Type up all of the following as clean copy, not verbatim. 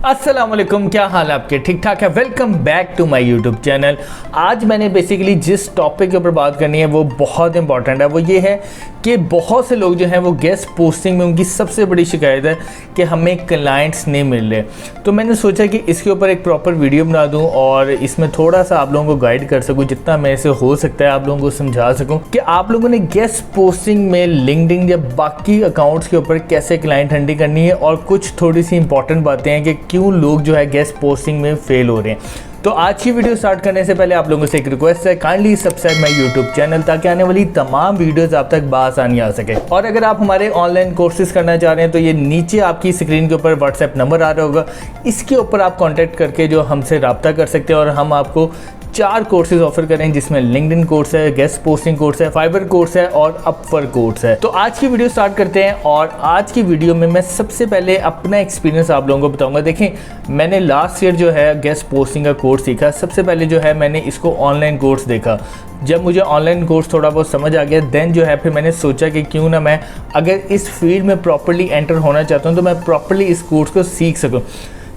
अस्सलाम वालेकुम, क्या हाल है आपके? ठीक ठाक है। Welcome back to my YouTube channel. आज मैंने बेसिकली जिस टॉपिक के ऊपर बात करनी है वो बहुत इंपॉर्टेंट है। वो ये है कि बहुत से लोग जो हैं वो गेस्ट पोस्टिंग में उनकी सबसे बड़ी शिकायत है कि हमें क्लाइंट्स नहीं मिल रहे। तो मैंने सोचा कि इसके ऊपर एक प्रॉपर वीडियो बना दूं और इसमें थोड़ा सा आप लोगों को गाइड कर सकूं, जितना मेरे से हो सकता है आप लोगों को समझा सकूं कि आप लोगों ने गेस्ट पोस्टिंग में लिंक्डइन या बाकी अकाउंट्स के ऊपर कैसे क्लाइंट हंटिंग करनी है, और कुछ थोड़ी सी इंपॉर्टेंट बातें हैं कि क्यों लोग जो है गेस्ट पोस्टिंग में फेल हो रहे हैं। तो आज की वीडियो स्टार्ट करने से पहले आप लोगों से एक रिक्वेस्ट है, kindly subscribe my YouTube channel ताकि आने वाली तमाम वीडियोस आप तक बआसानी आ सके। और अगर आप हमारे ऑनलाइन कोर्सेज करना चाह रहे हैं तो ये नीचे आपकी स्क्रीन के ऊपर व्हाट्सएप नंबर आ रहा होगा, इसके ऊपर आप कॉन्टैक्ट करके जो हमसे रब्ता कर सकते हैं और हम आपको 4 कोर्सेज ऑफर करें, जिसमें लिंक्डइन कोर्स है, गेस्ट पोस्टिंग कोर्स है, फाइवर कोर्स है और अपवर्क कोर्स है। तो आज की वीडियो स्टार्ट करते हैं और आज की वीडियो में मैं सबसे पहले अपना एक्सपीरियंस आप लोगों को बताऊंगा। देखें, मैंने लास्ट ईयर जो है गेस्ट पोस्टिंग का कोर्स सीखा। सबसे पहले जो है मैंने इसको ऑनलाइन कोर्स देखा। जब मुझे ऑनलाइन कोर्स थोड़ा बहुत समझ आ गया, देन जो है फिर मैंने सोचा कि क्यों ना मैं अगर इस फील्ड में प्रॉपरली एंटर होना चाहता हूँ तो मैं प्रॉपरली इस कोर्स को सीख सकूँ।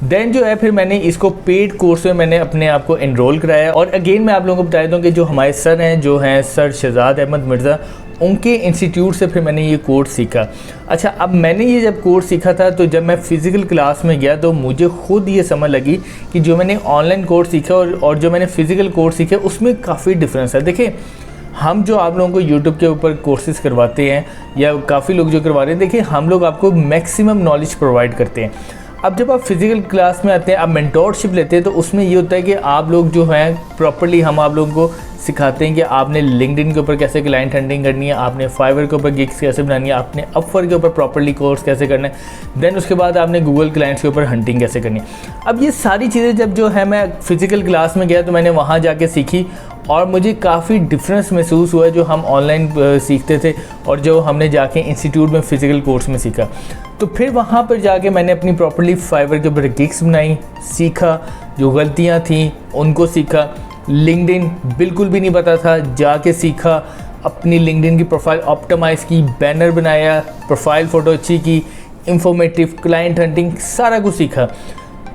देन जो है फिर मैंने इसको पेड कोर्स में मैंने अपने आप को एनरोल कराया। और अगेन मैं आप लोगों को बता दूं कि जो हमारे सर हैं, जो हैं सर शहजाद अहमद मिर्ज़ा, उनके इंस्टीट्यूट से फिर मैंने ये कोर्स सीखा। अच्छा, अब मैंने ये जब कोर्स सीखा था तो जब मैं फ़िज़िकल क्लास में गया तो मुझे खुद ये समझ लगी कि जो मैंने ऑनलाइन कोर्स सीखा और जो मैंने फ़िज़िकल कोर्स सीखा उसमें काफ़ी डिफरेंस है। देखिए, हम जो आप लोगों को यूट्यूब के ऊपर कोर्सेज़ करवाते हैं या काफ़ी लोग जो करवा रहे हैं, देखिए हम लोग आपको मैक्सिमम नॉलेज प्रोवाइड करते हैं। अब जब आप फिज़िकल क्लास में आते हैं, आप मेंटोरशिप लेते हैं, तो उसमें ये होता है कि आप लोग जो हैं प्रॉपर्ली हम आप लोगों को सिखाते हैं कि आपने लिंक्डइन के ऊपर कैसे क्लाइंट हंटिंग करनी है, आपने फाइवर के ऊपर गिग्स कैसे बनानी है, आपने अपवर्क के ऊपर प्रॉपर्ली कोर्स कैसे करना है, देन उसके बाद आपने गूगल क्लाइंट्स के ऊपर हंटिंग कैसे करनी है। अब ये सारी चीज़ें जब जो है मैं फ़िज़िकल क्लास में गया तो मैंने वहाँ जाके सीखी और मुझे काफ़ी डिफरेंस महसूस हुआ जो हम ऑनलाइन सीखते थे और जो हमने जाके इंस्टीट्यूट में फ़िज़िकल कोर्स में सीखा। तो फिर वहाँ पर जाके मैंने अपनी प्रॉपर्ली फाइवर के ऊपर गिग्स बनाई, सीखा, जो गलतियाँ थी उनको सीखा। लिंक्डइन बिल्कुल भी नहीं पता था, जाके सीखा, अपनी लिंक्डइन की प्रोफाइल ऑप्टिमाइज़ की, बैनर बनाया, प्रोफाइल फ़ोटो अच्छी की, इंफॉर्मेटिव, क्लाइंट हंटिंग, सारा कुछ सीखा।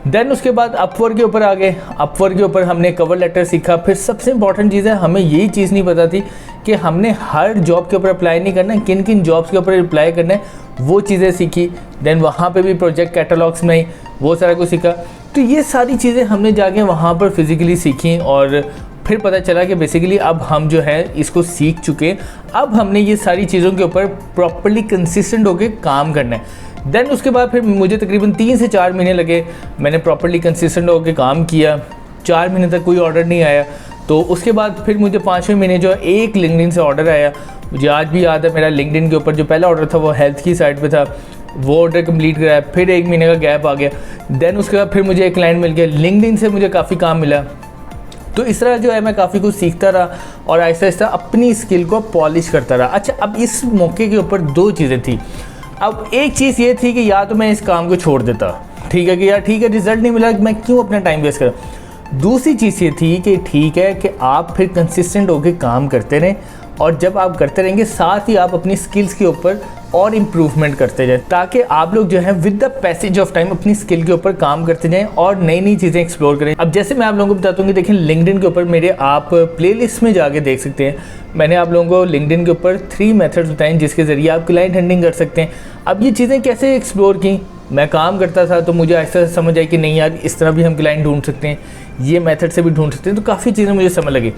देन उसके बाद अपवर्क के ऊपर आ गए। अपवर्क के ऊपर हमने कवर लेटर सीखा। फिर सबसे इंपॉर्टेंट चीज़ है, हमें यही चीज़ नहीं पता थी कि हमने हर जॉब के ऊपर अप्लाई नहीं करना है, किन किन जॉब्स के ऊपर अप्लाई करना है, वो चीज़ें सीखी। देन वहाँ पे भी प्रोजेक्ट कैटलॉग्स में वो सारा कुछ सीखा। तो ये सारी चीज़ें हमने जाके वहाँ पर फिज़िकली सीखी और फिर पता चला कि बेसिकली अब हम जो है इसको सीख चुके। अब हमने ये सारी चीज़ों के ऊपर प्रॉपर्ली कंसिस्टेंट होकर काम करना है। देन उसके बाद फिर मुझे तकरीबन 3 से 4 महीने लगे। मैंने प्रॉपर्ली कंसिस्टेंट होकर काम किया। 4 महीने तक कोई ऑर्डर नहीं आया। तो उसके बाद फिर मुझे 5वें महीने जो एक लिंक्डइन से ऑर्डर आया। मुझे आज भी याद है, मेरा लिंक्डइन के ऊपर जो पहला ऑर्डर था वो हेल्थ की साइड पे था। वो ऑर्डर कंप्लीट कराया, फिर 1 महीने का गैप आ गया। देन उसके बाद फिर मुझे एक क्लाइंट मिल गया। लिंक्डइन से मुझे काफ़ी काम मिला। तो इस तरह जो है मैं काफ़ी कुछ सीखता रहा और आहिस्ता आहिस्ता अपनी स्किल को पॉलिश करता रहा। अच्छा, अब इस मौके के ऊपर 2 चीज़ें थी। अब एक चीज़ ये थी कि या तो मैं इस काम को छोड़ देता, ठीक है कि यार ठीक है, रिजल्ट नहीं मिला, मैं क्यों अपना टाइम वेस्ट करूं। दूसरी चीज़ ये थी कि ठीक है कि आप फिर कंसिस्टेंट होकर काम करते रहें और जब आप करते रहेंगे साथ ही आप अपनी स्किल्स के ऊपर और इम्प्रूवमेंट करते जाएं, ताकि आप लोग जो है with the passage of time अपनी स्किल के ऊपर काम करते जाएं और नई नई चीज़ें एक्सप्लोर करें। अब जैसे मैं आप लोगों को बताता हूँ कि देखें, लिंक्डइन के ऊपर मेरे आप प्लेलिस्ट में जाके देख सकते हैं। मैंने आप लोगों को लिंक्डइन के ऊपर 3 मेथड्स बताएं जिसके ज़रिए आप क्लाइंट हंटिंग कर सकते हैं। अब ये चीज़ें कैसे एक्सप्लोर की, मैं काम करता था तो मुझे ऐसा समझ आई कि नहीं यार, इस तरह भी हम क्लाइंट ढूंढ सकते हैं, ये मेथड से भी ढूंढ सकते हैं। तो काफ़ी चीज़ें मुझे समझ लगी।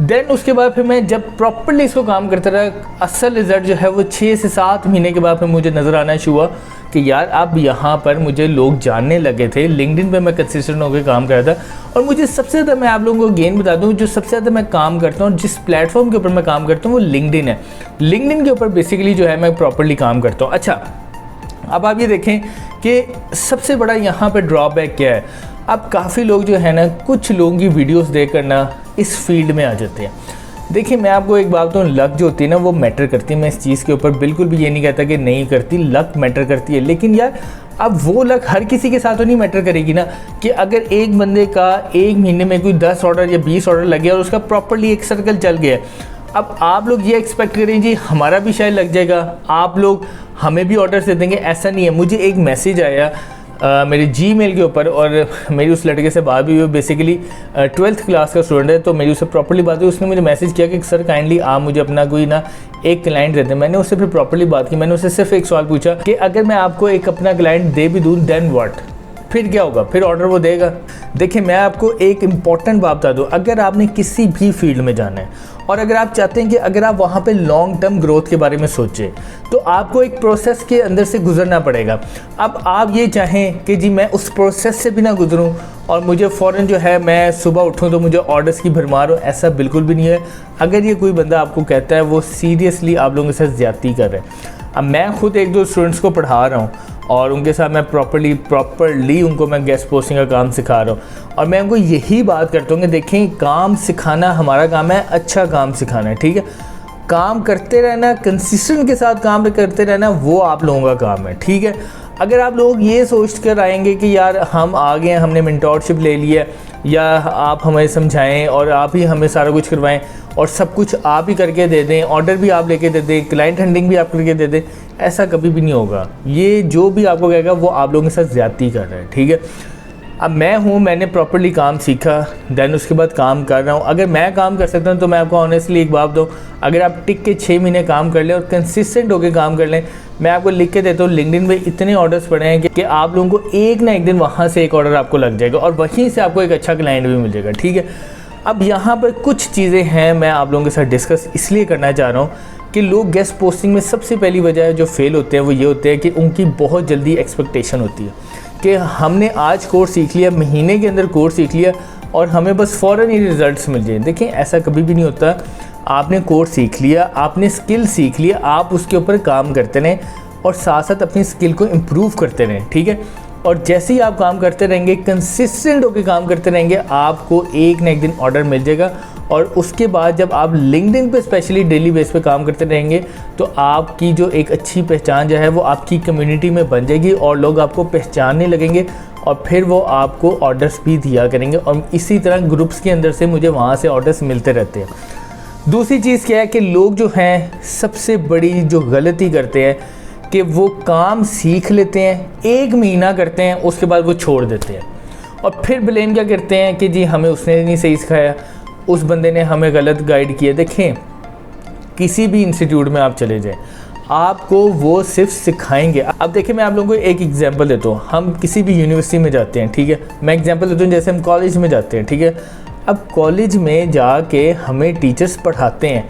देन उसके बाद फिर मैं जब प्रॉपर्ली इसको काम करता रहा, असल रिज़ल्ट जो है वो 6 से 7 महीने के बाद फिर मुझे नज़र आना शुरू हुआ कि यार अब यहाँ पर मुझे लोग जानने लगे थे। लिंक्डइन पे मैं कंसिस्टेंट होकर काम कर रहा था और मुझे सबसे ज़्यादा, मैं आप लोगों को गेन बता दूँ, जो सबसे ज़्यादा मैं काम करता हूँ, जिस प्लेटफॉर्म के ऊपर मैं काम करता हूँ वो लिंक्डइन है। लिंक्डइन के ऊपर बेसिकली जो है मैं प्रॉपर्ली काम करता हूँ। अच्छा, अब आप ये देखें कि सबसे बड़ा यहाँ पर ड्रॉबैक क्या है। अब काफ़ी लोग जो है ना, कुछ लोगों की वीडियोस देखकर ना इस फील्ड में आ जाते हैं। देखिए, मैं आपको एक बात बताऊँ, लक जो होती है ना वो मैटर करती है। मैं इस चीज़ के ऊपर बिल्कुल भी ये नहीं कहता कि नहीं करती, लक मैटर करती है। लेकिन यार, अब वो लक हर किसी के साथ तो नहीं मैटर करेगी ना, कि अगर एक बंदे का 1 महीने में कोई 10 ऑर्डर या 20 ऑर्डर लगे और उसका प्रॉपर्ली एक सर्कल चल गया, अब आप लोग ये एक्सपेक्ट करें जी हमारा भी शायद लग जाएगा, आप लोग हमें भी ऑर्डर दे देंगे। ऐसा नहीं है। मुझे एक मैसेज आया मेरे जीमेल के ऊपर, और मेरी उस लड़के से बात भी हुई, बेसिकली 12th क्लास का स्टूडेंट है, तो मेरी उससे प्रॉपर्ली बात हुई। उसने मुझे मैसेज किया कि सर काइंडली आप मुझे अपना कोई ना एक क्लाइंट दे दें। मैंने उससे फिर प्रॉपर्ली बात की, मैंने उससे सिर्फ एक सवाल पूछा कि अगर मैं आपको एक अपना क्लाइंट दे भी दूँ देन व्हाट, फिर क्या होगा, फिर ऑर्डर वो देगा। देखिए मैं आपको एक इम्पॉर्टेंट बात बता दूँ, अगर आपने किसी भी फील्ड में जाना है और अगर आप चाहते हैं कि अगर आप वहाँ पे लॉन्ग टर्म ग्रोथ के बारे में सोचें, तो आपको एक प्रोसेस के अंदर से गुजरना पड़ेगा। अब आप ये चाहें कि जी मैं उस प्रोसेस से भी ना गुजरूँ और मुझे फ़ौरन जो है मैं सुबह उठूँ तो मुझे ऑर्डर्स की भरमार हो, ऐसा बिल्कुल भी नहीं है। अगर ये कोई बंदा आपको कहता है वो सीरियसली आप लोगों के साथ ज़्यादती कर रहे हैं। अब मैं खुद एक दो स्टूडेंट्स को पढ़ा रहा हूँ और उनके साथ मैं प्रॉपरली उनको मैं गेस्ट पोस्टिंग का काम सिखा रहा हूँ, और मैं उनको यही बात करता हूँ कि देखें काम सिखाना हमारा काम है, अच्छा काम सिखाना है, ठीक है। काम करते रहना, कंसिस्टेंट के साथ काम करते रहना, वो आप लोगों का काम है, ठीक है। अगर आप लोग ये सोच कर आएंगे कि यार हम आ गए, हमने मेंटोरशिप ले लिया, या आप हमें समझाएं और आप ही हमें सारा कुछ करवाएं और सब कुछ आप ही करके दे दें, ऑर्डर भी आप लेके दे दें, क्लाइंट हैंडलिंग भी आप करके दे दें, ऐसा कभी भी नहीं होगा। ये जो भी आपको कहेगा वो आप लोगों के साथ ज़्यादती कर रहा है, ठीक है। अब मैं हूँ, मैंने प्रॉपर्ली काम सीखा, देन उसके बाद काम कर रहा हूँ। अगर मैं काम कर सकता हूँ तो मैं आपको ऑनेस्टली एक बात दूँ, अगर आप टिक के 6 महीने काम कर लें और कंसिस्टेंट होकर काम कर लें, मैं आपको लिख के देता हूँ लिंक्डइन पे इतने ऑर्डर्स पड़े हैं कि आप लोगों को एक ना एक दिन वहाँ से एक ऑर्डर आपको लग जाएगा और वहीं से आपको एक अच्छा क्लाइंट भी मिल जाएगा, ठीक है। अब यहाँ पर कुछ चीज़ें हैं मैं आप लोगों के साथ डिस्कस इसलिए करना चाह रहा हूँ कि लोग गेस्ट पोस्टिंग में सबसे पहली वजह जो फेल होते हैं वो ये होते हैं कि उनकी बहुत जल्दी एक्सपेक्टेशन होती है कि हमने आज कोर्स सीख लिया, महीने के अंदर कोर्स सीख लिया और हमें बस फ़ौरन ही रिजल्ट्स मिल जाए। देखिए ऐसा कभी भी नहीं होता। आपने कोर्स सीख लिया, आपने स्किल सीख लिया, आप उसके ऊपर काम करते रहें और साथ साथ अपनी स्किल को इम्प्रूव करते रहें, ठीक है। और जैसे ही आप काम करते रहेंगे, कंसिस्टेंट होकर काम करते रहेंगे, आपको एक ना एक दिन ऑर्डर मिल जाएगा। और उसके बाद जब आप लिंक्डइन पे स्पेशली डेली बेस पे काम करते रहेंगे तो आपकी जो एक अच्छी पहचान जो है वो आपकी कम्युनिटी में बन जाएगी और लोग आपको पहचानने लगेंगे और फिर वो आपको ऑर्डर्स भी दिया करेंगे। और इसी तरह ग्रुप्स के अंदर से मुझे वहाँ से ऑर्डर्स मिलते रहते हैं। दूसरी चीज़ क्या है कि लोग जो हैं सबसे बड़ी जो गलती करते हैं कि वो काम सीख लेते हैं, 1 महीना करते हैं, उसके बाद वो छोड़ देते हैं और फिर ब्लेम क्या करते हैं कि जी हमें उसने नहीं सही सिखाया, उस बंदे ने हमें गलत गाइड किया। देखें किसी भी इंस्टीट्यूट में आप चले जाएं, आपको वो सिर्फ सिखाएंगे। अब देखिए मैं आप लोगों को एक एग्जांपल देता हूँ। हम किसी भी यूनिवर्सिटी में जाते हैं, ठीक है, मैं एग्जांपल देता हूँ जैसे हम कॉलेज में जाते हैं, ठीक है। अब कॉलेज में जाके हमें टीचर्स पढ़ाते हैं,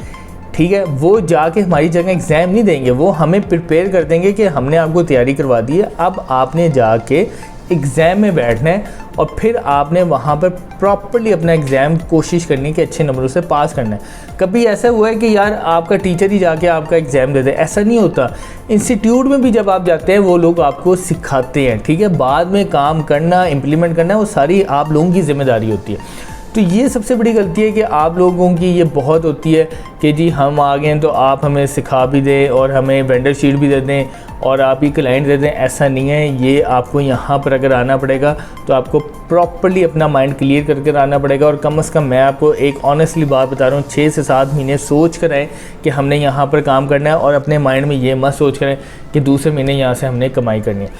ठीक है, वो जाके हमारी जगह एग्ज़ाम नहीं देंगे, वो हमें प्रिपेयर कर देंगे कि हमने आपको तैयारी करवा दी है, अब आपने जाके एग्ज़ाम में बैठना है और फिर आपने वहाँ पर प्रॉपर्ली अपना एग्ज़ाम कोशिश करनी कि अच्छे नंबरों से पास करना है। कभी ऐसा हुआ है कि यार आपका टीचर ही जाके आपका एग्ज़ाम दे दे? ऐसा नहीं होता। इंस्टीट्यूट में भी जब आप जाते हैं वो लोग आपको सिखाते हैं, ठीक है, बाद में काम करना, इम्प्लीमेंट करना वो सारी आप लोगों की जिम्मेदारी होती है। तो ये सबसे बड़ी गलती है कि आप लोगों की ये बहुत होती है कि जी हम आ गए हैं तो आप हमें सिखा भी दें और हमें वेंडर शीट भी दे दें और आप ही क्लाइंट दे दें। ऐसा नहीं है। ये आपको यहाँ पर अगर आना पड़ेगा तो आपको प्रॉपर्ली अपना माइंड क्लियर करके आना पड़ेगा। और कम से कम मैं आपको एक ऑनेस्टली बात बता रहा हूँ, 6 से 7 महीने सोच कर आए कि हमने यहाँ पर काम करना है और अपने माइंड में ये मत सोच करें कि दूसरे महीने यहाँ से हमने कमाई करनी है।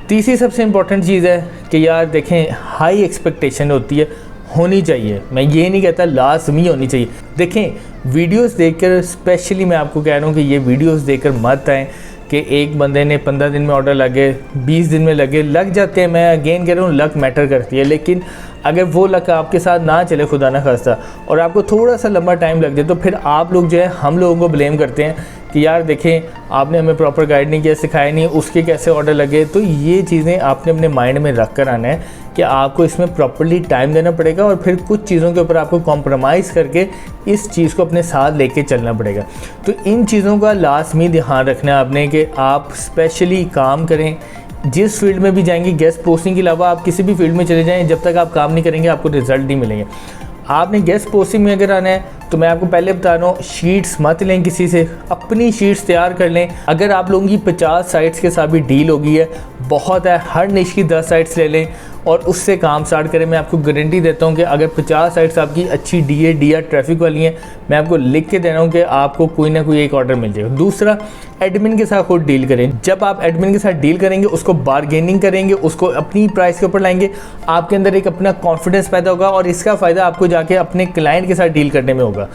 तीसरी सबसे इम्पॉर्टेंट चीज़ है कि यार देखें हाई एक्सपेक्टेशन होनी चाहिए। मैं ये नहीं कहता लाजमी होनी चाहिए। देखें वीडियोस देखकर, स्पेशली मैं आपको कह रहा हूँ कि ये वीडियोस देखकर मत आएँ कि एक बंदे ने 15 दिन में ऑर्डर लगे, 20 दिन में लग जाते हैं। मैं अगेन कह रहा हूँ लक मैटर करती है, लेकिन अगर वो लक आपके साथ ना चले खुदा ना खास्ता और आपको थोड़ा सा लंबा टाइम लग जाए तो फिर आप लोग जो है हम लोगों को ब्लेम करते हैं कि यार देखें आपने हमें प्रॉपर गाइड नहीं किया, सिखाया नहीं, उसके कैसे ऑर्डर लगे। तो ये चीज़ें आपने अपने माइंड में रख कर आना है कि आपको इसमें प्रॉपर्ली टाइम देना पड़ेगा और फिर कुछ चीज़ों के ऊपर आपको कॉम्प्रोमाइज़ करके इस चीज़ को अपने साथ लेके चलना पड़ेगा। तो इन चीज़ों का लाजमी ध्यान रखना है आपने कि आप स्पेशली काम करें। जिस फील्ड में भी जाएंगे, गेस्ट पोस्टिंग के अलावा आप किसी भी फील्ड में चले जाएं, जब तक आप काम नहीं करेंगे आपको रिजल्ट नहीं मिलेंगे। आपने गेस्ट पोस्टिंग में अगर आना है तो मैं आपको पहले बता रहा हूँ, शीट्स मत लें किसी से, अपनी शीट्स तैयार कर लें। अगर आप लोगों की 50 साइट्स के साथ भी डील होगी है, बहुत है, हर निश की 10 साइट्स ले लें और उससे काम स्टार्ट करें। मैं आपको गारंटी देता हूँ कि अगर 50 साइट्स आपकी अच्छी DA DR ट्रैफिक वाली हैं, मैं आपको लिख के दे रहा हूँ कि आपको कोई ना कोई एक ऑर्डर मिल जाएगा। दूसरा, एडमिन के साथ खुद डील करें। जब आप एडमिन के साथ डील करेंगे, उसको बार्गेनिंग करेंगे, उसको अपनी प्राइस के ऊपर लाएंगे, आपके अंदर एक अपना कॉन्फिडेंस पैदा होगा और इसका फ़ायदा आपको जाके अपने क्लाइंट के साथ डील करने में होगा।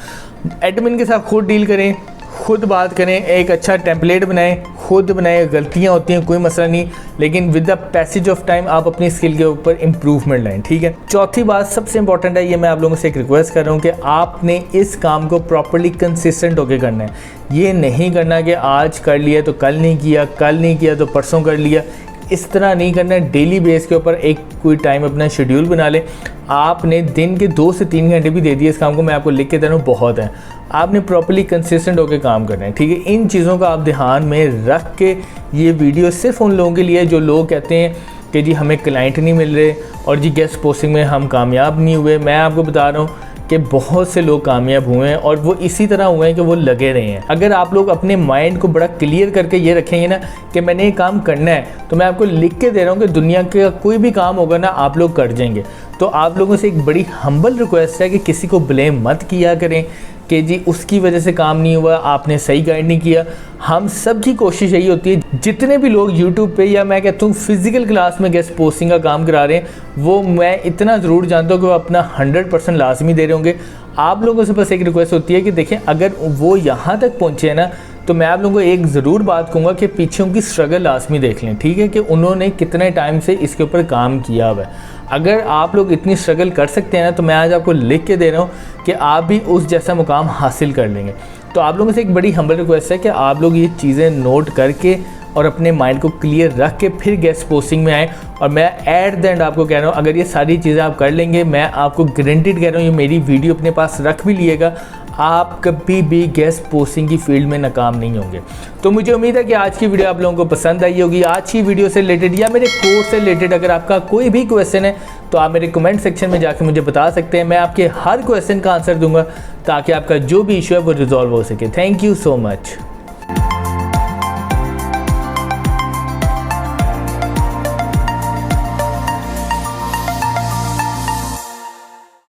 एडमिन के साथ खुद डील करें, खुद बात करें, एक अच्छा टेम्पलेट बनाएं, खुद बनाएं। गलतियां होती हैं, कोई मसला नहीं, लेकिन with the passage of time आप अपनी स्किल के ऊपर इंप्रूवमेंट लाएं, ठीक है। चौथी बात सबसे इंपॉर्टेंट है, ये मैं आप लोगों से एक रिक्वेस्ट कर रहा हूँ कि आपने इस काम को प्रॉपर्ली कंसिस्टेंट होकर करना है। ये नहीं करना कि आज कर लिया तो कल नहीं किया, कल नहीं किया तो परसों कर लिया, इस तरह नहीं करना है। डेली बेस के ऊपर एक कोई टाइम अपना शेड्यूल बना ले। आपने दिन के 2 से 3 घंटे भी दे दिए इस काम को, मैं आपको लिख के दे रहा हूँ, बहुत है। आपने प्रॉपर्ली कंसिस्टेंट होकर काम करना है, ठीक है। इन चीज़ों का आप ध्यान में रख के, ये वीडियो सिर्फ उन लोगों के लिए जो लोग कहते हैं कि जी हमें क्लाइंट नहीं मिल रहे और जी गेस्ट पोस्टिंग में हम कामयाब नहीं हुए। मैं आपको बता रहा हूँ कि बहुत से लोग कामयाब हुए हैं और वो इसी तरह हुए हैं कि वो लगे रहे हैं। अगर आप लोग अपने माइंड को बड़ा क्लियर करके ये रखेंगे ना कि मैंने ये काम करना है, तो मैं आपको लिख के दे रहा हूँ कि दुनिया का कोई भी काम होगा ना, आप लोग कर जाएंगे। तो आप लोगों से एक बड़ी हम्बल रिक्वेस्ट है कि किसी को ब्लेम मत किया करें कि जी उसकी वजह से काम नहीं हुआ, आपने सही गाइड नहीं किया। हम सब की कोशिश यही होती है, जितने भी लोग यूट्यूब पे या मैं कहता हूँ फिजिकल क्लास में गेस्ट पोस्टिंग का काम करा रहे हैं, वो मैं इतना ज़रूर जानता हूँ कि वो अपना 100% लाजमी दे रहे होंगे। आप लोगों से बस एक रिक्वेस्ट होती है कि देखें, अगर वो यहाँ तक पहुँचे हैं ना, तो मैं आप लोगों को एक ज़रूर बात कहूँगा कि पीछे उनकी स्ट्रगल लाजमी देख लें, ठीक है, कि उन्होंने कितने टाइम से इसके ऊपर काम किया हुआ है। अगर आप लोग इतनी स्ट्रगल कर सकते हैं ना, तो मैं आज आपको लिख के दे रहा हूँ कि आप भी उस जैसा मुकाम हासिल कर लेंगे। तो आप लोगों से एक बड़ी हम्बल रिक्वेस्ट है कि आप लोग ये चीज़ें नोट करके और अपने माइंड को क्लियर रख के फिर गेस्ट पोस्टिंग में आए। और मैं एट द एंड आपको कह रहा हूँ, अगर ये सारी चीज़ें आप कर लेंगे, मैं आपको गारंटीड कह रहा हूँ, ये मेरी वीडियो अपने पास रख भी लिएगा, आप कभी भी गेस्ट पोस्टिंग की फील्ड में नाकाम नहीं होंगे। तो मुझे उम्मीद है कि आज की वीडियो आप लोगों को पसंद आई होगी। आज की वीडियो से रिलेटेड या मेरे कोर्स से रिलेटेड अगर आपका कोई भी क्वेश्चन है, तो आप मेरे कमेंट सेक्शन में जाकर मुझे बता सकते हैं। मैं आपके हर क्वेश्चन का आंसर दूंगा ताकि आपका जो भी इशू है वो रिजॉल्व हो सके। Thank you so much.